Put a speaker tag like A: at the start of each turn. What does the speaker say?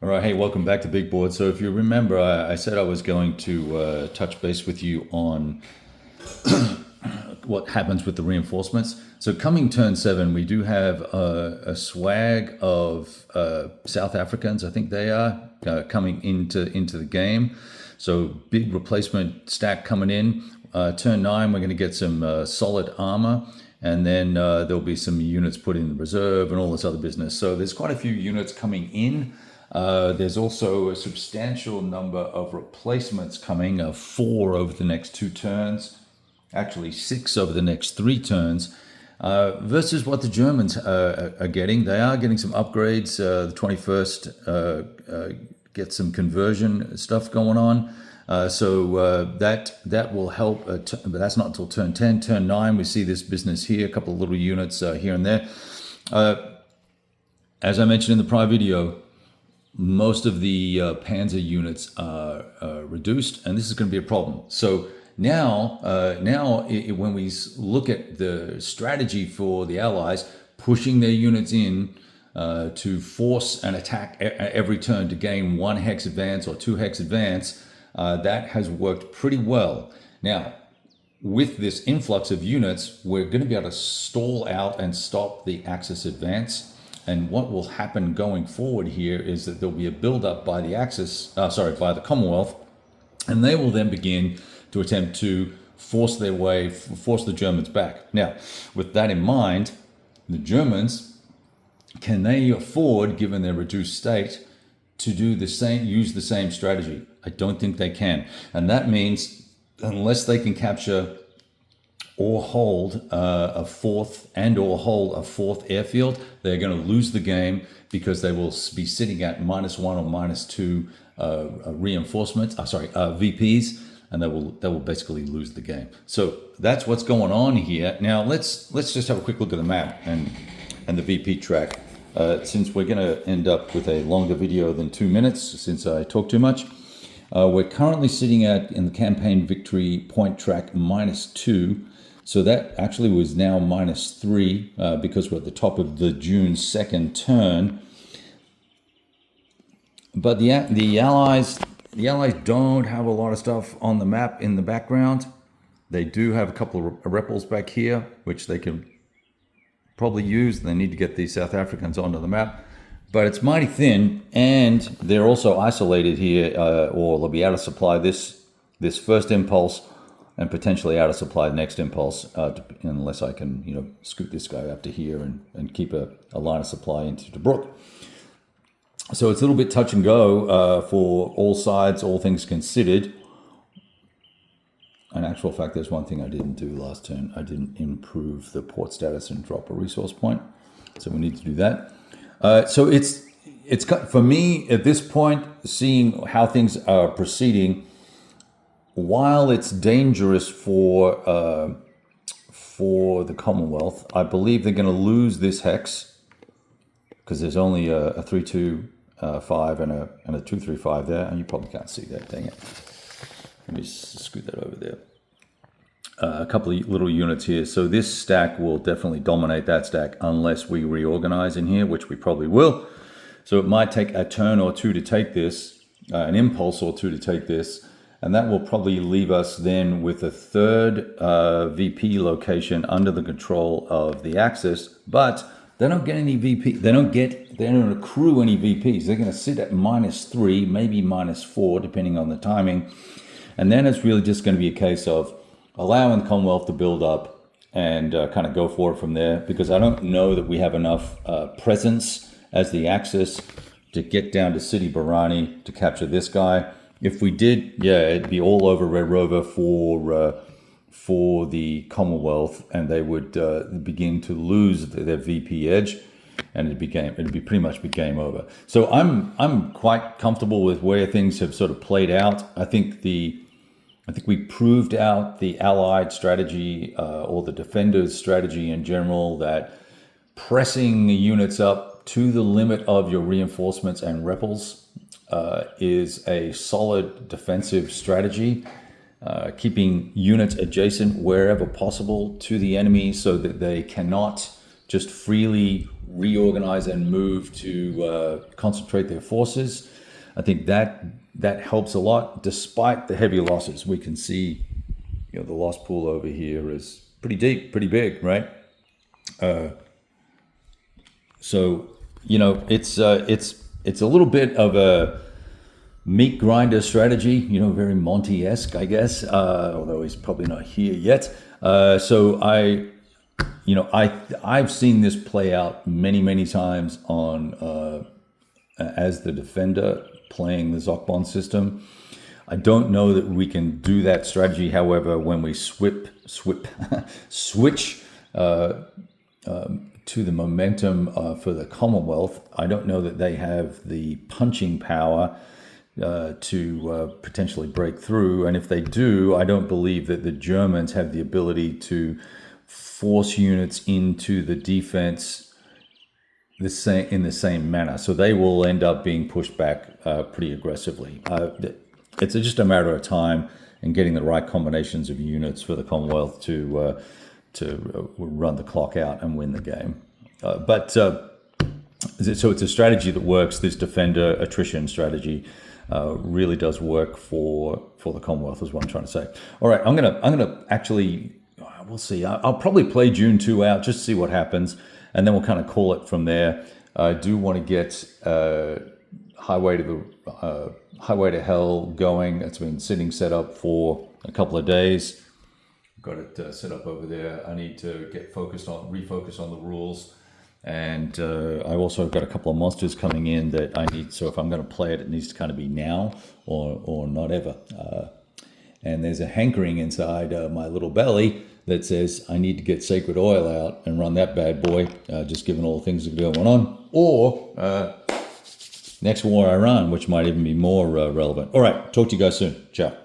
A: All right, hey, welcome back to Big Board. So if you remember, I said I was going to touch base with you on what happens with the reinforcements. So coming turn 7, we do have a swag of South Africans, I think they are, coming into the game. So big replacement stack coming in. Turn 9, we're going to get some solid armor. And then there'll be some units put in the reserve and all this other business. So there's quite a few units coming in. There's also a substantial number of replacements coming, 4 over the next 2 turns, actually 6 over the next 3 turns, versus what the Germans are getting. They are getting some upgrades. The 21st get some conversion stuff going on. So that will help, but that's not until turn 10. Turn 9, we see this business here, a couple of little units here and there. As I mentioned in the prior video, most of the Panzer units are reduced, and this is going to be a problem. So now when we look at the strategy for the Allies, pushing their units in to force an attack every turn to gain 1 hex advance or 2 hex advance, that has worked pretty well. Now, with this influx of units, we're going to be able to stall out and stop the Axis advance. And what will happen going forward here is that there'll be a build-up by the by the Commonwealth, and they will then begin to attempt to force the Germans back. Now, with that in mind, the Germans, can they afford, given their reduced state, to use the same strategy? I don't think they can. And that means unless they can capture or hold a fourth airfield, they're going to lose the game because they will be sitting at -1 or -2 reinforcements, VPs, and they will basically lose the game. So that's what's going on here. Now let's just have a quick look at the map and the VP track. Since we're going to end up with a longer video than 2 minutes, since I talk too much, we're currently sitting in the campaign victory point track -2. So that actually was now -3 because we're at the top of the June 2nd turn. But the Allies don't have a lot of stuff on the map in the background. They do have a couple of rebels back here, which they can probably use. They need to get these South Africans onto the map. But it's mighty thin, and they're also isolated here, or they'll be out of supply this first impulse, and potentially out of supply the next impulse, unless I can, scoot this guy up to here and keep a line of supply into Tobruk. So it's a little bit touch and go for all sides, all things considered. In actual fact, there's one thing I didn't do last turn. I didn't improve the port status and drop a resource point, so we need to do that. So it's for me at this point, seeing how things are proceeding. While it's dangerous for the Commonwealth, I believe they're going to lose this hex because there's only a 3-2-5 and a 2-3-5 there, and you probably can't see that. Dang it! Let me scoot that over there. A couple of little units here. So this stack will definitely dominate that stack unless we reorganize in here, which we probably will. So it might take a turn or 2 to take this, an impulse or 2 to take this. And that will probably leave us then with a third VP location under the control of the Axis, but they don't get any VP. They don't accrue any VPs. They're going to sit at -3, maybe -4, depending on the timing. And then it's really just going to be a case of allowing the Commonwealth to build up and kind of go for it from there, because I don't know that we have enough presence as the Axis to get down to Sidi Barrani to capture this guy. If we did, it'd be all over Red Rover for the Commonwealth, and they would begin to lose their VP edge, and it'd be pretty much game over. So I'm quite comfortable with where things have sort of played out. I think we proved out the Allied strategy or the Defenders strategy in general, that pressing units up to the limit of your reinforcements and rebels is a solid defensive strategy. Keeping units adjacent wherever possible to the enemy so that they cannot just freely reorganize and move to concentrate their forces. I think that helps a lot, despite the heavy losses. We can see, the loss pool over here is pretty deep, pretty big, right? So it's a little bit of a meat grinder strategy, very Monty-esque, I guess, although he's probably not here yet. So I've seen this play out many times on as the defender playing the Zokbon system. I don't know that we can do that strategy. However, when we switch to the momentum for the Commonwealth, I don't know that they have the punching power to potentially break through. And if they do, I don't believe that the Germans have the ability to force units into the defense in the same manner. So they will end up being pushed back pretty aggressively. It's just a matter of time and getting the right combinations of units for the Commonwealth to run the clock out and win the game. So it's a strategy that works. This defender attrition strategy really does work for the Commonwealth, is what I'm trying to say. All right, I'm gonna actually, we'll see. I'll probably play June 2 out, just to see what happens, and then we'll kind of call it from there. I do want to get Highway to Hell going. It's been set up for a couple of days. Got it set up over there. I need to refocus on the rules. And I also got a couple of monsters coming in that I need. So if I'm going to play it, it needs to kind of be now or not ever. And there's a hankering inside my little belly that says I need to get Sacred Oil out and run that bad boy, just given all the things that are going on. Or next war I run, which might even be more relevant. All right, talk to you guys soon. Ciao.